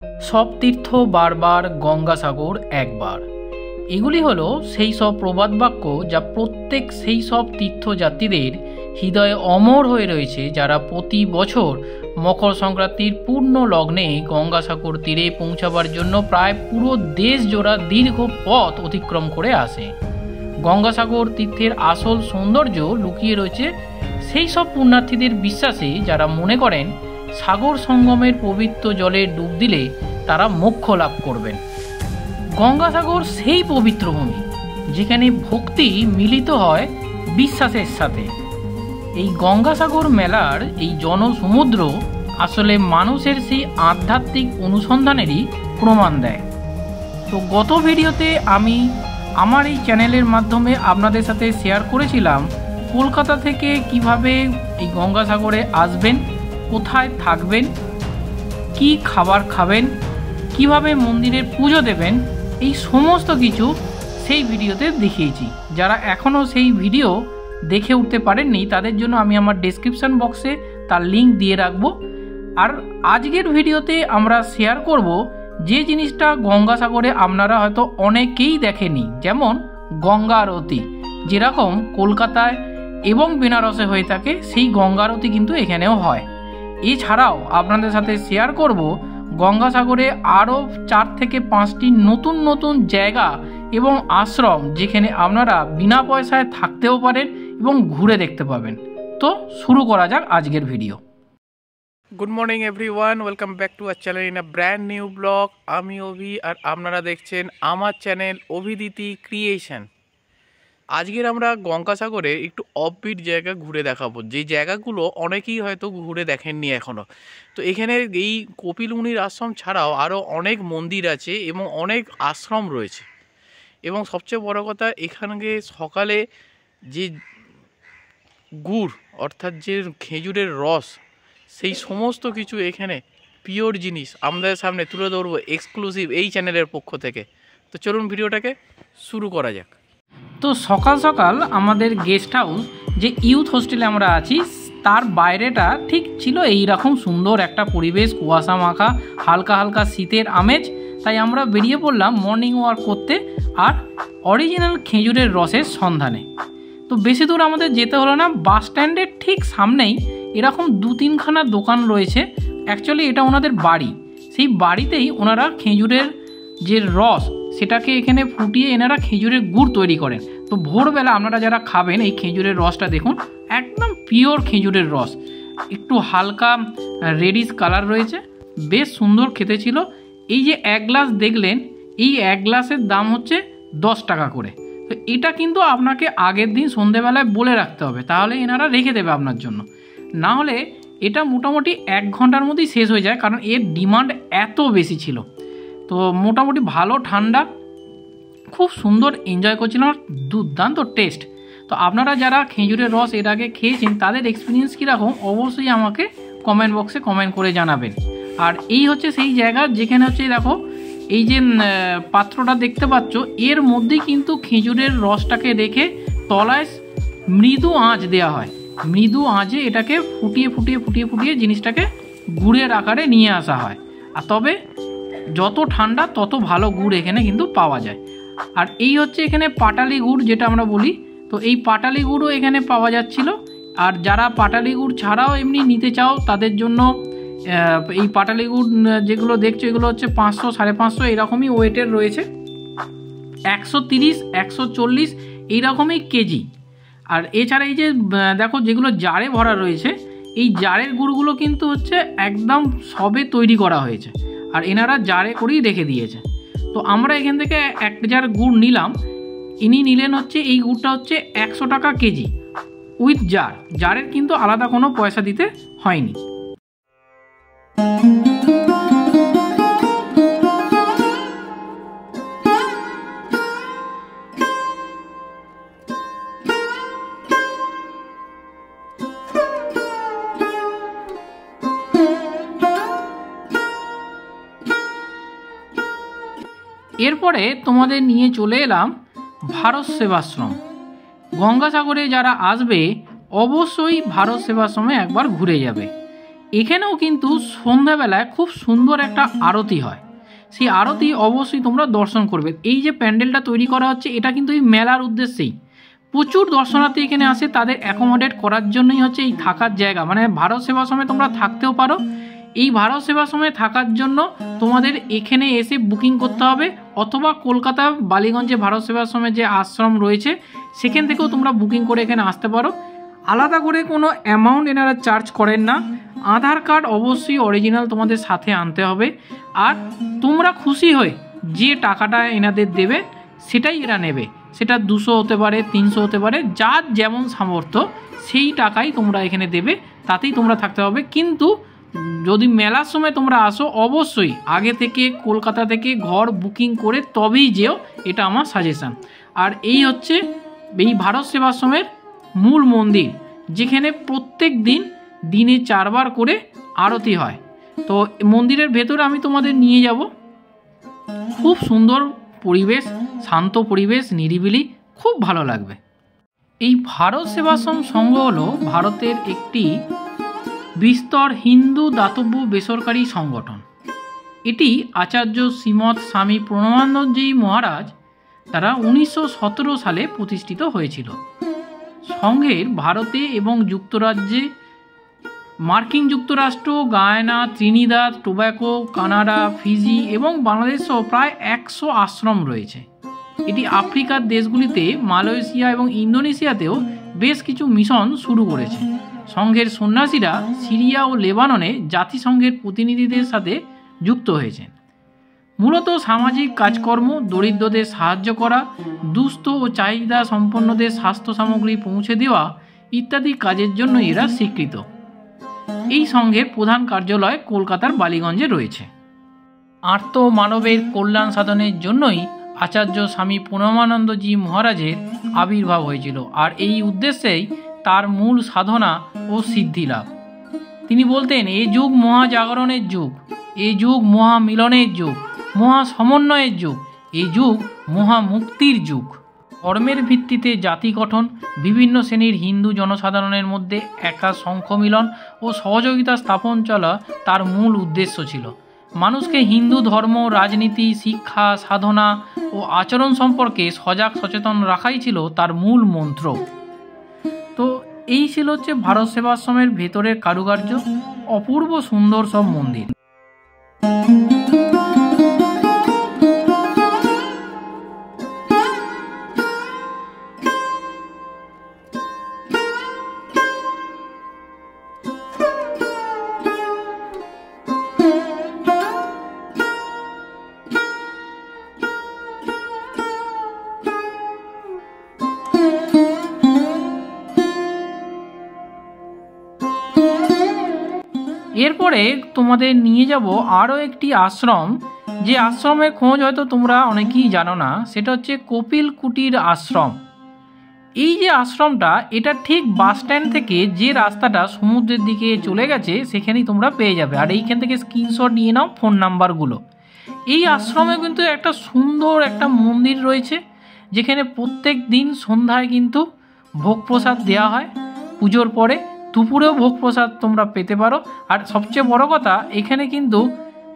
সব তীর্থ বারবার, গঙ্গাসাগর একবার। এগুলি হলো সেই সব প্রবাদ বাক্য যা প্রত্যেক সেই সব তীর্থযাত্রীদের হৃদয়ে অমর হয়ে রয়েছে, যারা প্রতি বছর মকর সংক্রান্তির পূর্ণ লগ্নে গঙ্গাসাগর তীরে পৌঁছাবার জন্য প্রায় পুরো দেশ জোড়া দীর্ঘ পথ অতিক্রম করে আসে। গঙ্গাসাগর তীর্থের আসল সৌন্দর্য লুকিয়ে রয়েছে সেই সব পুণ্যার্থীদের বিশ্বাসে, যারা মনে করেন সাগর সঙ্গমের পবিত্র জলে ডুব দিলে তারা মোক্ষ লাভ করবেন। গঙ্গাসাগর সেই পবিত্র ভূমি যেখানে ভক্তি মিলিত হয় বিশ্বাসের সাথে। এই গঙ্গাসাগর মেলার এই জনসমুদ্র আসলে মানুষের সেই আধ্যাত্মিক অনুসন্ধানেরই প্রমাণ দেয়। তো গত ভিডিওতে আমি আমার এই চ্যানেলের মাধ্যমে আপনাদের সাথে শেয়ার করেছিলাম কলকাতা থেকে কিভাবে এই গঙ্গাসাগরে আসবেন, কোথায় থাকবেন, কি খাবার খাবেন, কিভাবে মন্দিরের পুজো দেবেন, এই সমস্ত কিছু সেই ভিডিওতে দেখিয়েছি। যারা এখনও সেই ভিডিও দেখে উঠতে পারেননি তাদের জন্য আমি আমার ডেসক্রিপশন বক্সে তার লিঙ্ক দিয়ে রাখবো। আর আজকের ভিডিওতে আমরা শেয়ার করব যে জিনিসটা গঙ্গাসাগরে আপনারা হয়তো অনেকেই দেখেনি, যেমন গঙ্গা আরতি, যেরকম কলকাতায় এবং বেনারসে হয়ে থাকে সেই গঙ্গা আরতি কিন্তু এখানেও হয়। এছাড়াও আপনাদের সাথে শেয়ার করব গঙ্গাসাগরে আরও 4 থেকে 5টি নতুন নতুন জায়গা এবং আশ্রম, যেখানে আপনারা বিনা পয়সায় থাকতেও পারেন এবং ঘুরে দেখতে পাবেন। তো শুরু করা যাক আজকের video. Good morning everyone, welcome back to our channel in a brand new blog. আমি অভি আর আপনারা দেখছেন আমার চ্যানেল অভিদিতি ক্রিয়েশন। আজকের আমরা গঙ্গাসাগরে একটু অফবিট জায়গা ঘুরে দেখাবো, যে জায়গাগুলো অনেকেই হয়তো ঘুরে দেখেননি এখনও। তো এখানে এই কপিল মুনির আশ্রম ছাড়াও আরও অনেক মন্দির আছে এবং অনেক আশ্রম রয়েছে। এবং সবচেয়ে বড় কথা, এখানে সকালে যে গুড় অর্থাৎ যে খেজুরের রস, সেই সমস্ত কিছু এখানে পিওর জিনিস আমাদের সামনে তুলে ধরবো এক্সক্লুসিভ এই চ্যানেলের পক্ষ থেকে। তো চলুন ভিডিওটাকে শুরু করা যাক। তো সকাল সকাল আমাদের গেস্ট হাউস, যে ইউথ হোস্টেলে আমরা আছি, তার বাইরেটা ঠিক ছিল এইরকম সুন্দর একটা পরিবেশ, কুয়াশা মাখা, হালকা হালকা শীতের আমেজ। তাই আমরা বেরিয়ে পড়লাম মর্নিং ওয়াক করতে আর অরিজিনাল খেজুরের রসের সন্ধানে। তো বেশি দূর আমাদের যেতে হলো না, বাস স্ট্যান্ডের ঠিক সামনেই এরকম 2-3খানা দোকান রয়েছে। অ্যাকচুয়ালি এটা ওনাদের বাড়ি, সেই বাড়িতেই ওনারা খেজুরের যে রস সেটাকে এখানে ফুটিয়ে এনারা খেজুরের গুড় তৈরি করেন। তো ভোরবেলা আপনারা যারা খাবেন এই খেজুরের রসটা দেখুন, একদম পিওর খেজুরের রস, একটু হালকা রেডিশ কালার রয়েছে, বেশ সুন্দর খেতে ছিল। এই যে 1 গ্লাস দেখলেন, এই 1 গ্লাসের দাম হচ্ছে 10 টাকা করে। তো এটা কিন্তু আপনাকে আগের দিন সন্ধেবেলায় বলে রাখতে হবে, তাহলে এনারা রেখে দেবে আপনার জন্য। না হলে এটা মোটামুটি 1 ঘন্টার মধ্যেই শেষ হয়ে যায়, কারণ এর ডিমান্ড এত বেশি ছিল। তো মোটামুটি ভালো ঠান্ডা, খুব সুন্দর এনজয় করছিলাম, দুর্দান্ত টেস্ট। তো আপনারা যারা খেজুরের রস এর আগে খেয়েছেন তাদের এক্সপিরিয়েন্স কীরকম অবশ্যই আমাকে কমেন্ট বক্সে কমেন্ট করে জানাবেন। আর এই হচ্ছে সেই জায়গা যেখানে হচ্ছে দেখো এই যে পাত্রটা দেখতে পাচ্ছ, এর মধ্যেই কিন্তু খেজুরের রসটাকে রেখে তলায় মৃদু আঁচ দেওয়া হয়। মৃদু আঁচে এটাকে ফুটিয়ে ফুটিয়ে ফুটিয়ে ফুটিয়ে জিনিসটাকে গুড়ের আকারে নিয়ে আসা হয়। আর তবে যত ঠান্ডা তত ভালো গুড় এখানে কিন্তু পাওয়া যায়। আর এই হচ্ছে এখানে পাটালি গুড় যেটা আমরা বলি, তো এই পাটালি গুড়ও এখানে পাওয়া যাচ্ছিল। আর যারা পাটালি গুড় ছাড়াও এমনি নিতে চাও তাদের জন্য এই পাটালি গুড় যেগুলো দেখছো এগুলো হচ্ছে 500, 550 এরকমই ওয়েটের রয়েছে, 130, 140 এইরকমই কেজি। আর এছাড়া এই যে দেখো যেগুলো জারে ভরা রয়েছে, এই জারের গুড়গুলো কিন্তু হচ্ছে একদম সবে তৈরি করা হয়েছে, আর এনারা জারে করেই রেখে দিয়েছে। তো আমরা এখান থেকে 1 জার গুড় নিলাম। ইনি নিলেন হচ্ছে এই গুড়টা হচ্ছে 100 টাকা কেজি উইথ জার। জারের কিন্তু আলাদা কোনো পয়সা দিতে হয়নি। এরপরে তোমাদের নিয়ে চলে এলাম ভারত সেবাশ্রম। গঙ্গাসাগরে যারা আসবে অবশ্যই ভারত সেবাশ্রমে একবার ঘুরে যাবে। এখানেও কিন্তু সন্ধ্যাবেলায় খুব সুন্দর একটা আরতি হয়, সেই আরতি অবশ্যই তোমরা দর্শন করবে। এই যে প্যান্ডেলটা তৈরি করা হচ্ছে এটা কিন্তু এই মেলার উদ্দেশ্যেই, প্রচুর দর্শনার্থী এখানে আসে, তাদের অ্যাকোমোডেট করার জন্যই হচ্ছে এই থাকার জায়গা। মানে ভারত সেবাশ্রমে তোমরা থাকতেও পারো, এই ভারত সেবাশ্রমে থাকার জন্য তোমাদের এখানে এসে বুকিং করতে হবে, অথবা কলকাতা বালিগঞ্জে ভারত সেবাশ্রমের যে আশ্রম রয়েছে সেখান থেকেও তোমরা বুকিং করে এখানে আসতে পারো। আলাদা করে কোনো অ্যামাউন্ট এনারা চার্জ করেন না। আধার কার্ড অবশ্যই অরিজিনাল তোমাদের সাথে আনতে হবে, আর তোমরা খুশি হয়ে যে টাকাটা এনাদের দেবে সেটাই এরা নেবে। সেটা 200 হতে পারে, 300 হতে পারে, যার যেমন সামর্থ্য সেই টাকাই তোমরা এখানে দেবে, তাতেই তোমরা থাকতে হবে। কিন্তু যদি মেলার সময় তোমরা আসো অবশ্যই আগে থেকে কলকাতা থেকে ঘর বুকিং করে তবেই যেও, এটা আমার সাজেশান। আর এই হচ্ছে এই ভারত সেবাশ্রমের মূল মন্দির, যেখানে প্রত্যেক দিন দিনে 4 বার করে আরতি হয়। তো মন্দিরের ভেতরে আমি তোমাদের নিয়ে যাব। খুব সুন্দর পরিবেশ, শান্ত পরিবেশ, নিরিবিলি, খুব ভালো লাগবে। এই ভারত সেবাশ্রম সংঘ হলো ভারতের একটি বিস্তর হিন্দু দাতব্য বেসরকারি সংগঠন। এটি আচার্য শ্রীমৎ স্বামী প্রণবানন্দজি মহারাজ তারা 1917 সালে প্রতিষ্ঠিত হয়েছিল। সংঘের ভারতে এবং যুক্তরাজ্যে, মার্কিন যুক্তরাষ্ট্র, Guyana, Trinidad Tobago, Canada, Fiji এবং বাংলাদেশসহ প্রায় 100 আশ্রম রয়েছে। এটি আফ্রিকার দেশগুলিতে, মালয়েশিয়া এবং ইন্দোনেশিয়াতেও বেশ কিছু মিশন শুরু করেছে। সংঘের সন্ন্যাসীরা সিরিয়া ও লেবাননে জাতিসংঘের প্রতিনিধিদের সাথে যুক্ত হয়েছেন। মূলত সামাজিক কাজকর্ম, দরিদ্রদের সাহায্য করা, দুস্থ ও চাহিদা সম্পন্নদের স্বাস্থ্য সামগ্রী পৌঁছে দেওয়া ইত্যাদি কাজের জন্য এরা স্বীকৃত। এই সংঘের প্রধান কার্যালয় কলকাতার বালিগঞ্জে রয়েছে। আর্ত মানবের কল্যাণ সাধনের জন্যই আচার্য স্বামী প্রণবানন্দজি মহারাজের আবির্ভাব হয়েছিল, আর এই উদ্দেশ্যেই তার মূল সাধনা ও সিদ্ধি লাভ। তিনি বলতেন, এ যুগ মহাজাগরণের যুগ, এ যুগ মহামিলনের যুগ, মহা সমন্বয়ের যুগ, এই যুগ মহামুক্তির যুগ। ধর্মের ভিত্তিতে জাতি গঠন, বিভিন্ন শ্রেণীর হিন্দু জনসাধারণের মধ্যে একা সংখ্যমিলন ও সহযোগিতা স্থাপন চলা তার মূল উদ্দেশ্য ছিল। মানুষকে হিন্দু ধর্ম, রাজনীতি, শিক্ষা, সাধনা ও আচরণ সম্পর্কে সজাগ সচেতন রাখাই ছিল তার মূল মন্ত্র। তো এই ছিল হচ্ছে ভারত সেবাশ্রমের ভেতরের কারুকার্য, অপূর্ব সুন্দর সব মন্দির। এরপরে তোমাদের নিয়ে যাব আরও একটি আশ্রম, যে আশ্রমের খোঁজ হয়তো তোমরা অনেকেই জানো না, সেটা হচ্ছে কপিল কুটির আশ্রম। এই যে আশ্রমটা, এটা ঠিক বাস স্ট্যান্ড থেকে যে রাস্তাটা সমুদ্রের দিকে চলে গেছে সেখানেই তোমরা পেয়ে যাবে। আর এইখান থেকে স্ক্রিনশট নিয়ে নাও ফোন নাম্বারগুলো। এই আশ্রমে কিন্তু একটা সুন্দর একটা মন্দির রয়েছে, যেখানে প্রত্যেক দিন সন্ধ্যায় কিন্তু ভোগ প্রসাদ দেওয়া হয়। পুজোর পরে দুপুরেও ভোগ প্রসাদ তোমরা পেতে পারো। আর সবচেয়ে বড় কথা, এখানে কিন্তু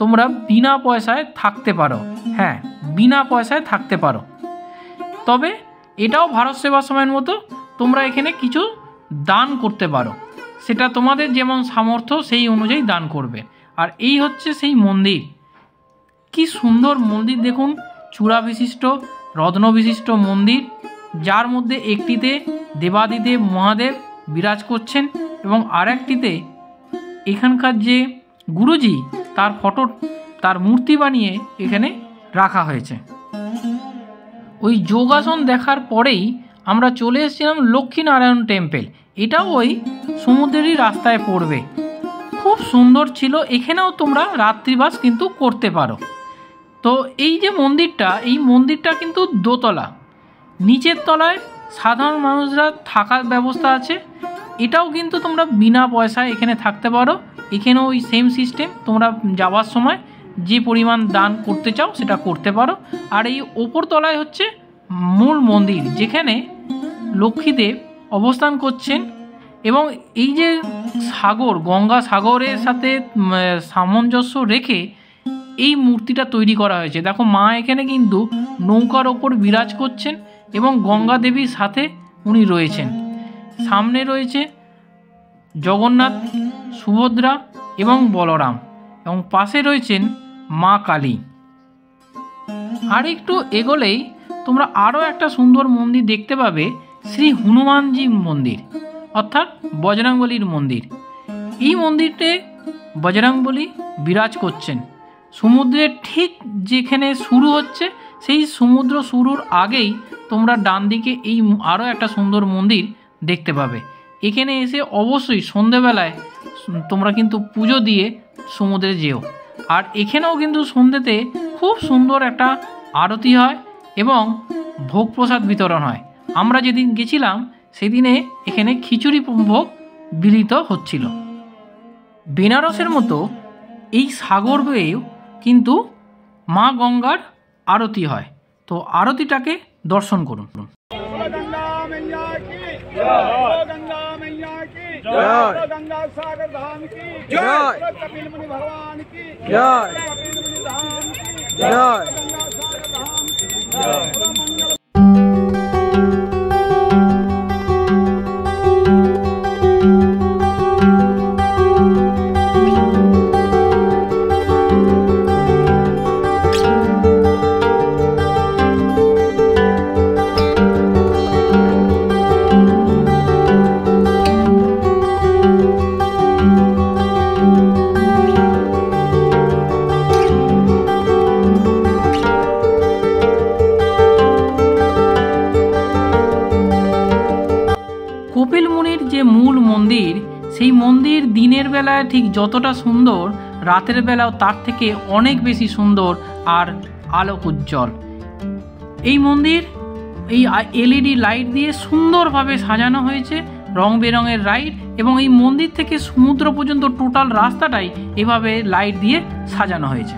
তোমরা বিনা পয়সায় থাকতে পারো। হ্যাঁ, বিনা পয়সায় থাকতে পারো। তবে এটাও ভারত সেবাশ্রমের মতো, তোমরা এখানে কিছু দান করতে পারো, সেটা তোমাদের যেমন সামর্থ্য সেই অনুযায়ী দান করবে। আর এই হচ্ছে সেই মন্দির। কি সুন্দর মন্দির দেখুন, চূড়া বিশিষ্ট, রত্ন বিশিষ্ট মন্দির, যার মধ্যে একটিতে দেবাদিদেব মহাদেব বিরাজ করছেন এবং আরেকটিতে এখানকার যে গুরুজি তার ফটো, তার মূর্তি বানিয়ে এখানে রাখা হয়েছে। ওই যোগাসন দেখার পরেই আমরা চলে এসেছিলাম লক্ষ্মীনারায়ণ টেম্পল। এটাও ওই সমুদ্রেরই রাস্তায় পড়বে, খুব সুন্দর ছিল। এখানেও তোমরা রাত্রিবাস কিন্তু করতে পারো। তো এই যে মন্দিরটা, এই মন্দিরটা কিন্তু দোতলা, নিচের তলায় সাধারণ মানুষরা থাকার ব্যবস্থা আছে। এটাও কিন্তু তোমরা বিনা পয়সায় এখানে থাকতে পারো। এখানেও ওই সেম সিস্টেম, তোমরা যাওয়ার সময় যে পরিমাণ দান করতে চাও সেটা করতে পারো। আর এই ওপর তলায় হচ্ছে মূল মন্দির, যেখানে লক্ষ্মীদেব অবস্থান করছেন। এবং এই যে সাগর, গঙ্গা সাগরের সাথে সামঞ্জস্য রেখে এই মূর্তিটা তৈরি করা হয়েছে। দেখো মা এখানে কিন্তু নৌকার ওপর বিরাজ করছেন এবং গঙ্গা দেবীর সাথে উনি রয়েছেন। সামনে রয়েছে জগন্নাথ, সুভদ্রা এবং বলরাম, এবং পাশে রয়েছেন মা কালী। আর একটু এগোলেই তোমরা আরও একটা সুন্দর মন্দির দেখতে পাবে, শ্রী হনুমানজি মন্দির অর্থাৎ বজরংবলীর মন্দির। এই মন্দিরতে বজরংবলী বিরাজ করছেন। সমুদ্রের ঠিক যেখানে শুরু হচ্ছে সেই সমুদ্র শুরুর আগেই তোমরা ডান দিকে এই আরও একটা সুন্দর মন্দির দেখতে পাবে। এখানে এসে অবশ্যই সন্ধেবেলায় তোমরা কিন্তু পুজো দিয়ে সমুদ্রে যেও। আর এখানেও কিন্তু সন্ধ্যেতে খুব সুন্দর একটা আরতি হয় এবং ভোগ প্রসাদ বিতরণ হয়। আমরা যেদিন গেছিলাম সেদিনে এখানে খিচুড়ি ভোগ বিলিত হচ্ছিল। বেনারসের মতো এই সাগর বেয়েও কিন্তু মা গঙ্গার আরতি হয়। তো আরতিটাকে দর্শন করুন। गंगा सागर धाम की जय, कपिल मुनि भगवान की जय, कपिल मुनि धाम की जय, गंगा सागर धाम की जय। কপিল মুনির যে মূল মন্দির, সেই মন্দির দিনের বেলায় ঠিক যতটা সুন্দর, রাতের বেলাও তার থেকে অনেক বেশি সুন্দর আর আলোক উজ্জ্বল। এই মন্দির এই এলইডি লাইট দিয়ে সুন্দরভাবে সাজানো হয়েছে, রং বেরঙের লাইট, এবং এই মন্দির থেকে সমুদ্র পর্যন্ত টোটাল রাস্তাটাই এভাবে লাইট দিয়ে সাজানো হয়েছে।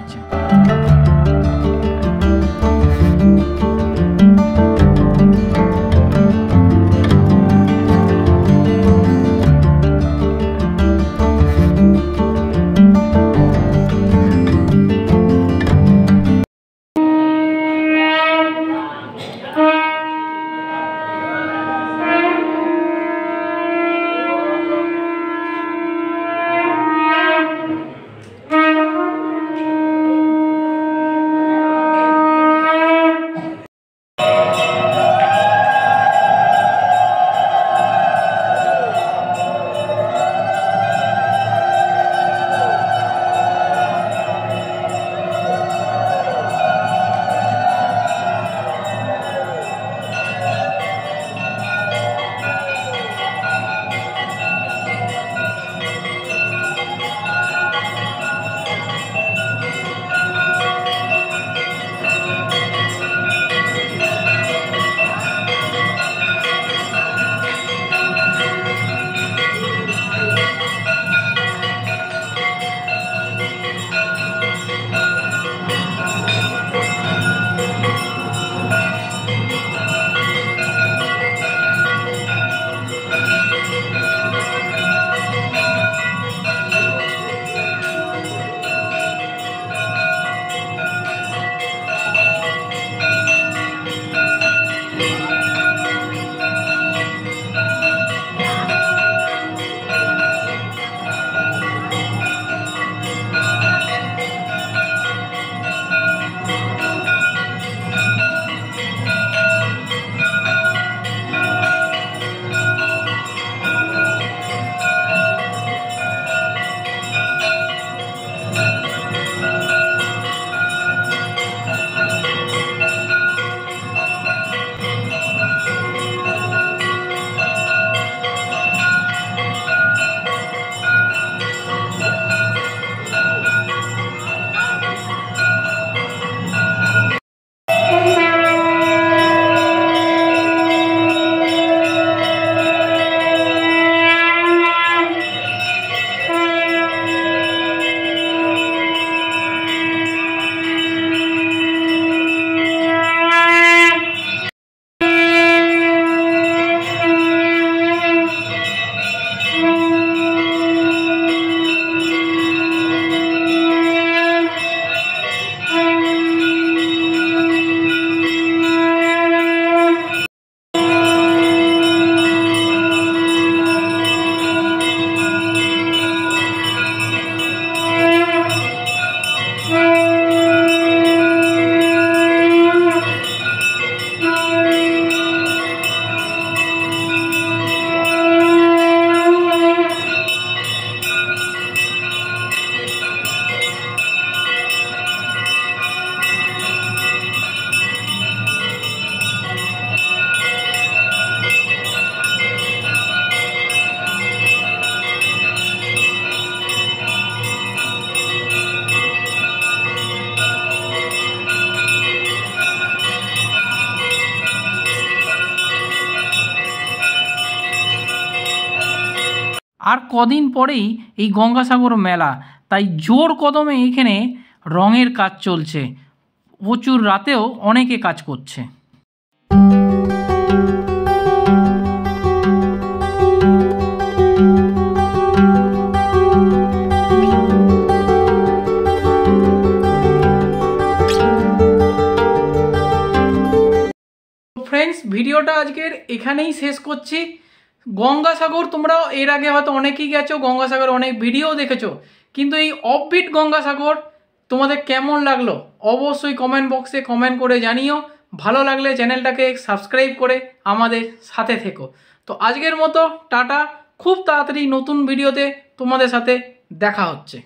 আর কদিন পরেই এই গঙ্গাসাগর মেলা, তাই জোর কদমে এখানে রঙের কাজ চলছে। প্রচুর রাতেও অনেকে কাজ করছে। ফ্রেন্ডস, ভিডিওটা আজকের এখানেই শেষ করছি। গঙ্গাসাগর তোমরা এর আগে হয়তো অনেকেই গেছো, গঙ্গাসাগর অনেক ভিডিও দেখেছো, কিন্তু এই অফবিট গঙ্গাসাগর তোমাদের কেমন লাগলো অবশ্যই কমেন্ট বক্সে কমেন্ট করে জানিও। ভালো লাগলে চ্যানেলটাকে সাবস্ক্রাইব করে আমাদের সাথে থেকো। তো আজকের মতো টাটা, খুব তাড়াতাড়ি নতুন ভিডিওতে তোমাদের সাথে দেখা হচ্ছে।